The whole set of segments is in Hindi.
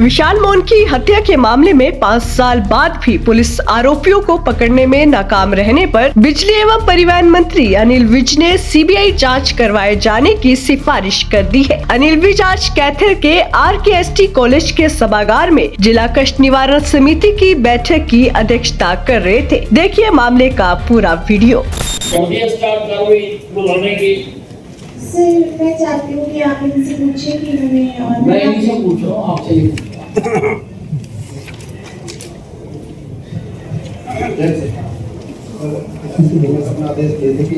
विशाल मोहन की हत्या के मामले में 5 साल बाद भी पुलिस आरोपियों को पकड़ने में नाकाम रहने पर बिजली एवं परिवहन मंत्री अनिल विज ने सीबीआई जांच करवाए जाने की सिफारिश कर दी है। अनिल विज आज कैथल के RKST कॉलेज के सभागार में जिला कष्ट निवारण समिति की बैठक की अध्यक्षता कर रहे थे। देखिए मामले का पूरा वीडियो। सर, मैं चाहती हूँ कि आप इनसे पूछें कि हमें और मैं इनसे पूछ रहा हूँ आपसे सबने आदेश दिए थे कि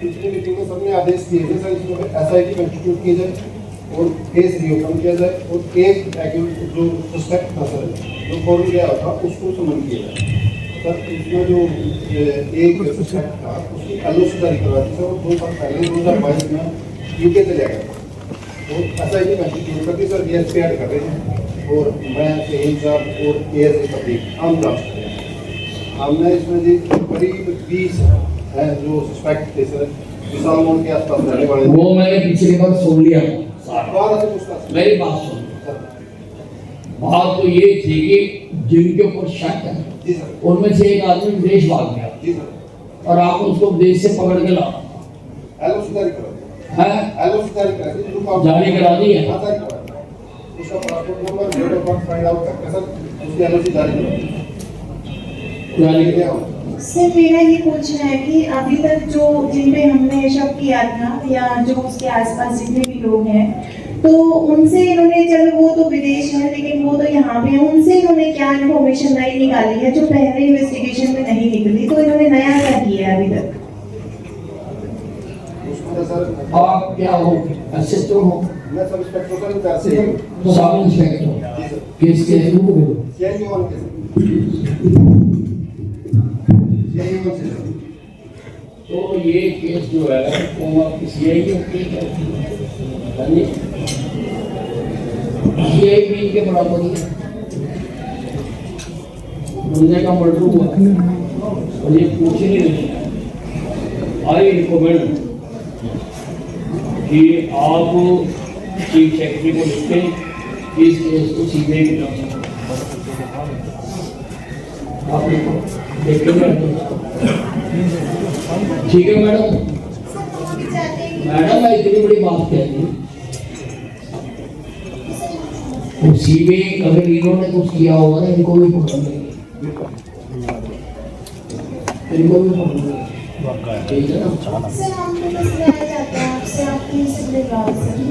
पिछले मीटिंग में सबने आदेश दिए थे सर इसमें SIT कंस्टिट्यूट किया जाए और केस रिओपन किया जाए और एक जो सस्पेक्ट था सर जो फॉरन गया था उसको समन किया जाए। सर इसमें जो एक सस्पेक्ट था उसकी LOC जारी करवा दी सर 2 साल पहले 2022 में UK चले गया और SIT कंस्टिट्यूट करके सर DSP ऐड कर रहे हैं और मैं शहीद साहब और ASA पब्लिक आम जांच कर रहे हैं। हमने इसमें जी करीब 20 हैं जो सस्पेक्ट थे सर विशाल मोहन के आसपास रहने वाले वो मैंने पिछली बार सुन लिया। मेरी बात सुन, बात तो ये थी कि जिनके ऊपर शक है उनमें से एक आदमी विदेश भाग गया और आप उसको विदेश से पकड़ के ला LOC जारी करा दी है। उसका passport number date of birth find out करके सर उसकी LOC जारी किया। सर, मेरा ये पूछना है कि अभी तक जो जिन पे हमने शक किया था या जो उसके आसपास जितने भी लोग हैं तो उनसे इन्होंने, चलो वो तो विदेश है लेकिन वो तो यहाँ पे है, उनसे इन्होंने क्या इन्फॉर्मेशन नई निकाली है जो पहले इन्वेस्टिगेशन में नहीं निकली, तो इन्होंने नया क्या किया है अभी तक? आप क्या हो? असिस्टेंट हो? मैं सब इंस्पेक्टर कैसे सब इंस्पेक्टर किस के तो ये केस जो है वो आपकी CID भी के बराबर ही बंदे का मर्डर हुआ और ये पूछ ही नहीं। आई रिकमेंड कि आप चीफ सेक्रेटरी को लिखें इस केस को सीबीआई की तरफ आप देखेंगे। ठीक है मैडम, मैं इतनी बड़ी बात कह दी तो सीबीआई अगर इन्होंने कुछ किया होगा ना इनको भी पकड़ लेंगे, इनको भी पकड़ लेंगे। ठीक है ना?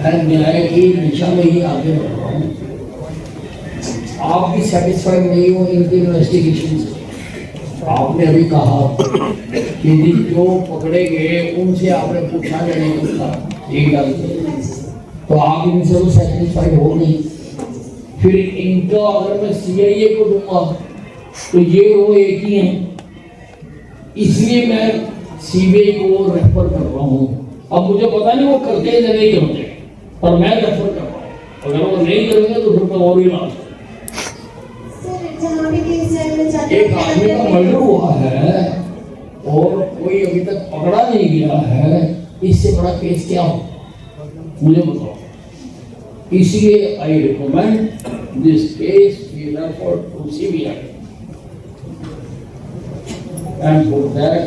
मैं न्याय की दिशा में ही आगे बढ़ रहा हूँ। आप भी सेटिस्फाइड नहीं हो इनकी इन्वेस्टिगेशन से। आपने अभी कहा कि जो पकड़े गए उनसे आपने पूछा नहीं पूछा, ठीक है, तो आप इनसे तो सेटिस्फाइड हो नहीं। फिर इनका अगर मैं CIA को दूंगा तो ये वो एक ही हैं, इसलिए मैं CBI को रेफर कर रहा हूँ। अब मुझे पता नहीं वो करते या नहीं करते, पर मैं रेफर कर रहा हूँ। अगर वो नहीं करेंगे तो फिर मैं और ही लाश एक आदमी का मर्डर हुआ है और कोई अभी तक पकड़ा नहीं गया है, इससे बड़ा केस क्या हो मुझे बताओ। इसलिए I recommend this case be referred to CBI and for that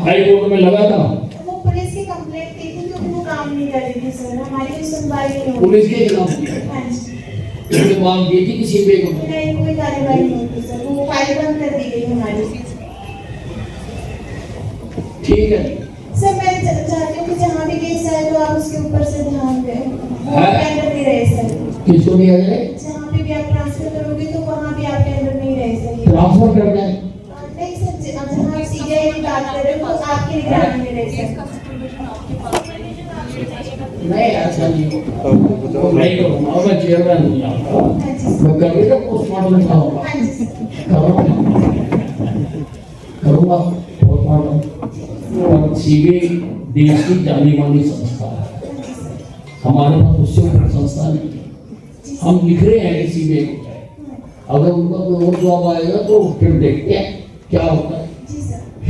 high court में लगा था पुलिस के खिलाफ मांग की थी किसी पे को नहीं, कोई कार्रवाई नहीं हुई सर, वो फाइल बंद कर दी गई हमारी। ठीक है सर, मैं चाहती हूँ कि जहाँ भी केस आए तो आप उसके ऊपर से ध्यान दें, वो टेंडर नहीं रहे सर। किसको नहीं रहे? जहाँ भी आप ट्रांसफर करोगे तो वहाँ भी आप टेंडर नहीं रहे सर। ट्रांसफर कर दें? नहीं सर, जहाँ CBI की बात कर रहे हो तो आपके निगरानी में रहे सर। नहीं ऐसा नहीं नहीं करूँगा, मैं चेयरमैन हूँ यहाँ का, मैं कभी तो पोस्टमार्टम कराऊंगा पोस्टमार्टम। CBI देश की जानी मानी संस्था है, हमारे पास उससे संस्था नहीं है। हम लिख रहे हैं कि CBI को जाए, अगर उनका कोई और जवाब आएगा तो फिर देखते हैं क्या होता है।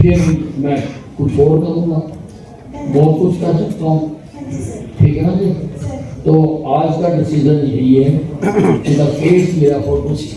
फिर मैं कुछ और करूँगा, बहुत कुछ कर सकता हूँ, हाँ जी सर। ठीक है ना जी। सर तो आज का डिसीजन यही है कि द केस मेरा फोटो सी